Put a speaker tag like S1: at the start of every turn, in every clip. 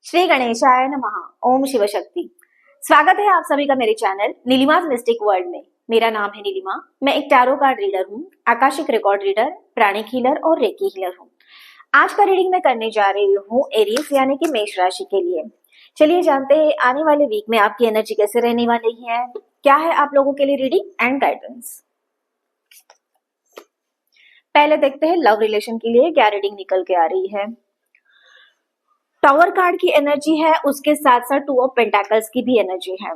S1: श्री गणेशाय नमः। ओम शिव शक्ति। स्वागत है आप सभी का मेरे चैनल नीलिमाज मिस्टिक वर्ल्ड में। मेरा नाम है नीलिमा। मैं एक टैरो कार्ड रीडर हूँ, आकाशिक रिकॉर्ड रीडर, प्राणिक हीलर और रेकी हीलर हूँ। आज का रीडिंग मैं करने जा रही हूँ एरीज यानी कि मेष राशि के लिए। चलिए जानते हैं आने वाले वीक में आपकी एनर्जी कैसे रहने वाली है, क्या है आप लोगों के लिए रीडिंग एंड गाइडेंस। पहले देखते हैं लव रिलेशन के लिए क्या रीडिंग निकल के आ रही है। टावर कार्ड की एनर्जी है, उसके साथ साथ टू ऑफ पेंटाकल्स की भी एनर्जी है।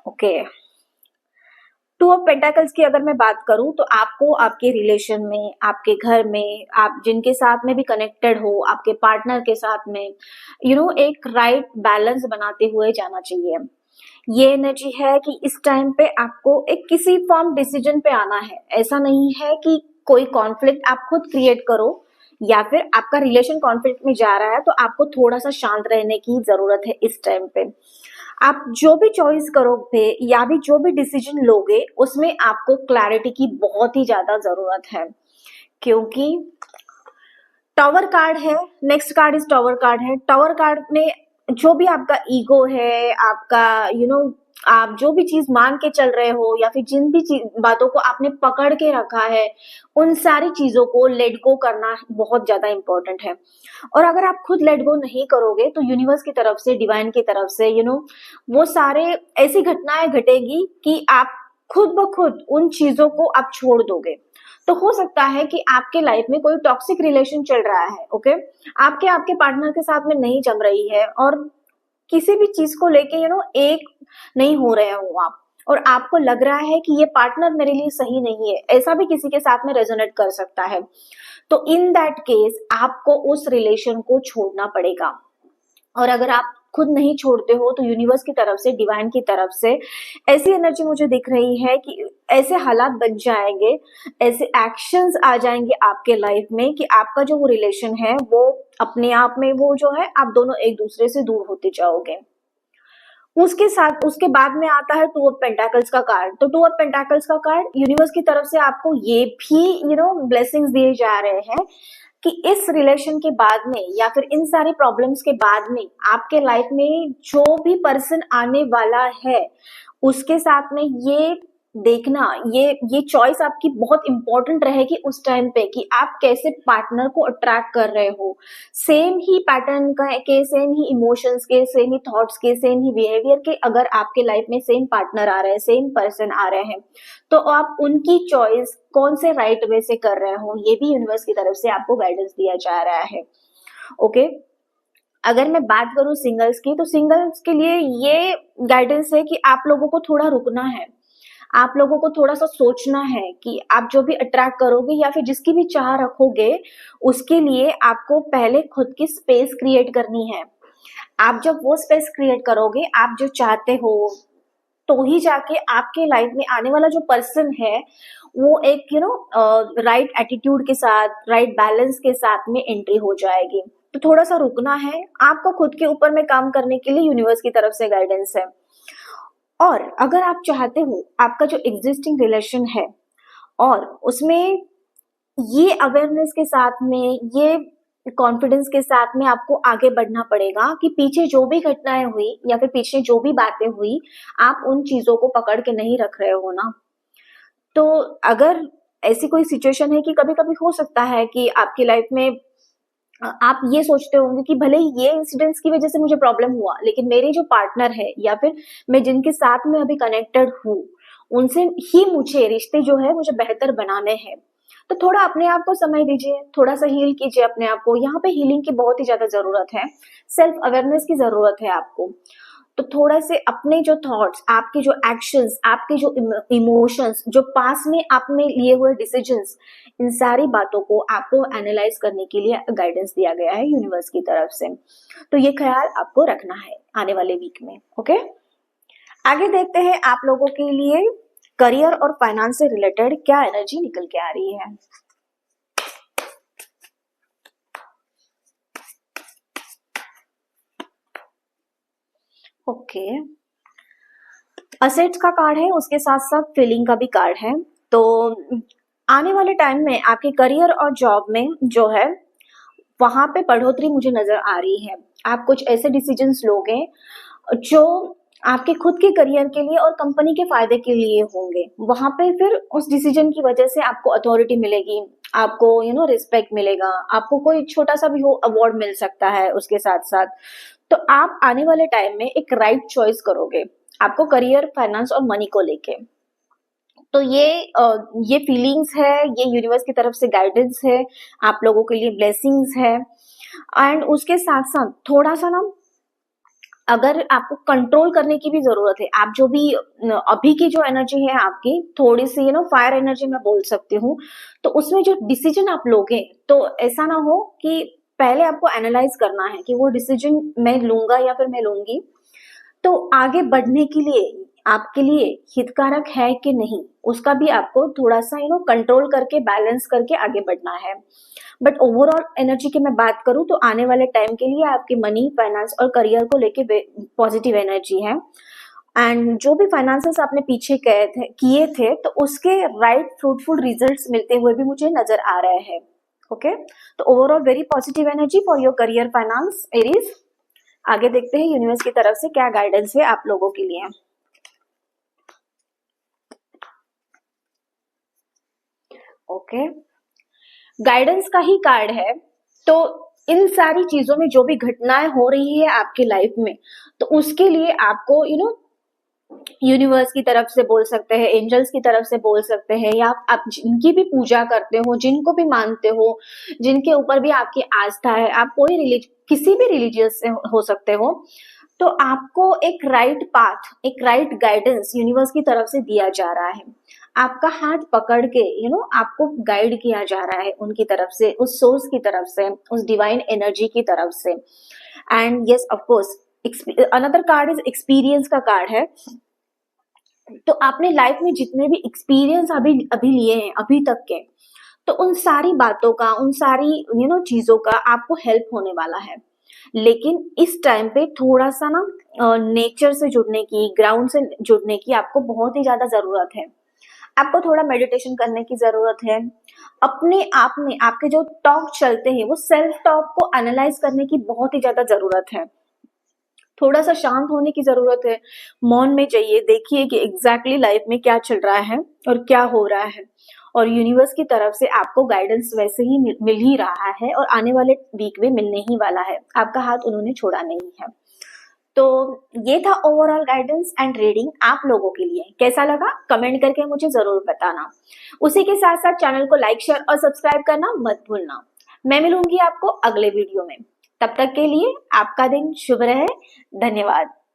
S1: ओके, टू ऑफ पेंटाकल्स की अगर मैं बात करूं तो आपको आपके रिलेशन में, आपके घर में, आप जिनके साथ में भी कनेक्टेड हो, आपके पार्टनर के साथ में एक राइट बैलेंस बनाते हुए जाना चाहिए। ये एनर्जी है कि इस टाइम पे आपको एक किसी फॉर्म डिसीजन पे आना है। ऐसा नहीं है कि कोई कॉन्फ्लिक्ट आप खुद क्रिएट करो या फिर आपका रिलेशन कॉन्फ्लिक्ट में जा रहा है तो आपको थोड़ा सा शांत रहने की जरूरत है। इस टाइम पे आप जो भी चॉइस करोगे या भी जो भी डिसीजन लोगे उसमें आपको क्लैरिटी की बहुत ही ज्यादा जरूरत है, क्योंकि टावर कार्ड है। नेक्स्ट कार्ड इस टावर कार्ड है। टावर कार्ड में जो भी आपका ईगो है, आपका आप जो भी चीज मान के चल रहे हो या फिर जिन भी बातों को आपने पकड़ के रखा है, उन सारी चीजों को लेट गो करना बहुत ज्यादा इंपॉर्टेंट है। और अगर आप खुद लेट गो नहीं करोगे तो यूनिवर्स की तरफ से, डिवाइन की तरफ से वो सारे ऐसी घटनाएं घटेगी कि आप खुद ब खुद उन चीजों को आप छोड़ दोगे। तो हो सकता है कि आपके लाइफ में कोई टॉक्सिक रिलेशन चल रहा है, ओके, आपके पार्टनर के साथ में नहीं जम रही है और किसी भी चीज को लेके एक नहीं हो रहे हो आप, और आपको लग रहा है कि ये पार्टनर मेरे लिए सही नहीं है। ऐसा भी किसी के साथ में रेजोनेट कर सकता है। तो इन दैट केस आपको उस रिलेशन को छोड़ना पड़ेगा। और अगर आप खुद नहीं छोड़ते हो तो यूनिवर्स की तरफ से, डिवाइन की तरफ से ऐसी एनर्जी मुझे दिख रही है कि ऐसे हालात बन जाएंगे, ऐसे एक्शंस आ जाएंगे आपके लाइफ में कि आपका जो वो रिलेशन है वो अपने आप में वो जो है आप दोनों एक दूसरे से दूर होते जाओगे। उसके साथ उसके बाद में आता है टू ऑफ पेंटाकल्स का कार्ड। तो टू ऑफ पेंटाकल्स का कार्ड यूनिवर्स की तरफ से आपको ये भी ब्लेसिंग्स दिए जा रहे हैं कि इस रिलेशन के बाद में या फिर इन सारी प्रॉब्लम्स के बाद में आपके लाइफ में जो भी पर्सन आने वाला है उसके साथ में ये देखना, ये चॉइस आपकी बहुत इंपॉर्टेंट रहेगी उस टाइम पे कि आप कैसे पार्टनर को अट्रैक्ट कर रहे हो। सेम ही पैटर्न के, सेम ही इमोशंस के, सेम ही थॉट्स के, सेम ही बिहेवियर के अगर आपके लाइफ में सेम पार्टनर आ रहे हैं, सेम पर्सन आ रहे हैं, तो आप उनकी चॉइस कौन से राइट वे से कर रहे हो, ये भी यूनिवर्स की तरफ से आपको गाइडेंस दिया जा रहा है। ओके, अगर मैं बात करूं सिंगल्स की, तो सिंगल्स के लिए ये गाइडेंस है कि आप लोगों को थोड़ा रुकना है, आप लोगों को थोड़ा सा सोचना है कि आप जो भी अट्रैक्ट करोगे या फिर जिसकी भी चाह रखोगे उसके लिए आपको पहले खुद की स्पेस क्रिएट करनी है। आप जब वो स्पेस क्रिएट करोगे, आप जो चाहते हो, तो ही जाके आपके लाइफ में आने वाला जो पर्सन है वो एक राइट एटीट्यूड के साथ, राइट बैलेंस के साथ में एंट्री हो जाएगी। तो थोड़ा सा रुकना है, आपको खुद के ऊपर में काम करने के लिए यूनिवर्स की तरफ से गाइडेंस है। और अगर आप चाहते हो आपका जो एग्जिस्टिंग रिलेशन है और उसमें ये अवेयरनेस के साथ में, ये कॉन्फिडेंस के साथ में आपको आगे बढ़ना पड़ेगा कि पीछे जो भी घटनाएं हुई या फिर पीछे जो भी बातें हुई आप उन चीजों को पकड़ के नहीं रख रहे हो ना। तो अगर ऐसी कोई सिचुएशन है कि कभी कभी हो सकता है कि आपकी लाइफ में आप ये सोचते होंगे कि भले ही ये इंसिडेंट्स की वजह से मुझे प्रॉब्लम हुआ, लेकिन मेरे जो पार्टनर है या फिर मैं जिनके साथ में अभी कनेक्टेड हूँ उनसे ही मुझे रिश्ते जो है मुझे बेहतर बनाने हैं। तो थोड़ा अपने आप को समय दीजिए, थोड़ा सा हील कीजिए अपने आप को। यहाँ पे हीलिंग की बहुत ही ज्यादा जरूरत है, सेल्फ अवेयरनेस की जरूरत है आपको। तो थोड़ा से अपने जो थॉट्स, आपके जो एक्शंस, आपके जो इमोशंस, जो पास में आपने लिए हुए डिसीजंस, इन सारी बातों को आपको एनालाइज करने के लिए गाइडेंस दिया गया है यूनिवर्स की तरफ से। तो ये ख्याल आपको रखना है आने वाले वीक में। ओके, आगे देखते हैं आप लोगों के लिए करियर और फाइनेंस से रिलेटेड क्या एनर्जी निकल के आ रही है। ओके, असेट्स का कार्ड है, उसके साथ साथ फीलिंग का भी कार्ड है। तो आने वाले टाइम में आपके करियर और जॉब में जो है वहां पे बढ़ोतरी मुझे नजर आ रही है। आप कुछ ऐसे डिसीजंस लोगे जो आपके खुद के करियर के लिए और कंपनी के फायदे के लिए होंगे। वहां पे फिर उस डिसीजन की वजह से आपको अथॉरिटी मिलेगी, आपको रिस्पेक्ट मिलेगा, आपको कोई छोटा सा भी हो अवार्ड मिल सकता है उसके साथ साथ। तो आप आने वाले टाइम में एक राइट चॉइस करोगे आपको करियर, फाइनेंस और मनी को लेके। तो ये फीलिंग्स है, ये यूनिवर्स की तरफ से गाइडेंस है, आप लोगों के लिए ब्लेसिंग्स है। एंड उसके साथ साथ थोड़ा सा ना, अगर आपको कंट्रोल करने की भी जरूरत है, आप जो भी अभी की जो एनर्जी है आपकी थोड़ी सी फायर एनर्जी मैं बोल सकती हूँ, तो उसमें जो डिसीजन आप लोगे तो ऐसा ना हो कि पहले आपको एनालाइज करना है कि वो डिसीजन मैं लूंगा या फिर मैं लूंगी तो आगे बढ़ने के लिए आपके लिए हितकारक है कि नहीं, उसका भी आपको थोड़ा सा कंट्रोल करके बैलेंस करके आगे बढ़ना है। बट ओवरऑल एनर्जी की मैं बात करूं तो आने वाले टाइम के लिए आपके मनी, फाइनेंस और करियर को लेके पॉजिटिव एनर्जी है। एंड जो भी फाइनेंसेस आपने पीछे किए थे तो उसके राइट फ्रूटफुल रिजल्ट्स मिलते हुए भी मुझे नजर आ रहे हैं। ओके, तो overall very positive energy for your career, finance, Aries. आगे देखते हैं यूनिवर्स की तरफ से क्या गाइडेंस है आप लोगों के लिए। ओके, गाइडेंस का ही कार्ड है। तो इन सारी चीजों में जो भी घटनाएं हो रही है आपकी लाइफ में, तो उसके लिए आपको यूनिवर्स की तरफ से बोल सकते हैं, एंजल्स की तरफ से बोल सकते हैं, या आप जिनकी भी पूजा करते हो, जिनको भी मानते हो, जिनके ऊपर भी आपकी आस्था है, आप कोई किसी भी रिलीजियस से हो सकते हो, तो आपको एक राइट पाथ, एक राइट गाइडेंस यूनिवर्स की तरफ से दिया जा रहा है। आपका हाथ पकड़ के आपको गाइड किया जा रहा है उनकी तरफ से, उस सोर्स की तरफ से, उस डिवाइन एनर्जी की तरफ से। And yes, of course another card is experience का कार्ड है। तो आपने लाइफ में जितने भी एक्सपीरियंस अभी लिए हैं अभी तक के, तो उन सारी बातों का, उन सारी चीजों का आपको हेल्प होने वाला है। लेकिन इस टाइम पे थोड़ा सा ना नेचर से जुड़ने की, ग्राउंड से जुड़ने की आपको बहुत ही ज्यादा जरूरत है। आपको थोड़ा मेडिटेशन करने की जरूरत है। अपने आप में आपके जो टॉक चलते हैं वो सेल्फ टॉक को एनालाइज करने की बहुत ही ज्यादा जरूरत है। थोड़ा सा शांत होने की जरूरत है, मौन में जाइए, देखिए कि एग्जैक्टली लाइफ में क्या चल रहा है और क्या हो रहा है। और यूनिवर्स की तरफ से आपको गाइडेंस वैसे ही मिल ही रहा है और आने वाले वीक में मिलने ही वाला है। आपका हाथ उन्होंने छोड़ा नहीं है। तो ये था ओवरऑल गाइडेंस एंड रीडिंग आप लोगों के लिए। कैसा लगा कमेंट करके मुझे जरूर बताना। उसी के साथ साथ चैनल को लाइक, शेयर और सब्सक्राइब करना मत भूलना। मैं मिलूंगी आपको अगले वीडियो में। तब तक के लिए आपका दिन शुभ रहे। धन्यवाद।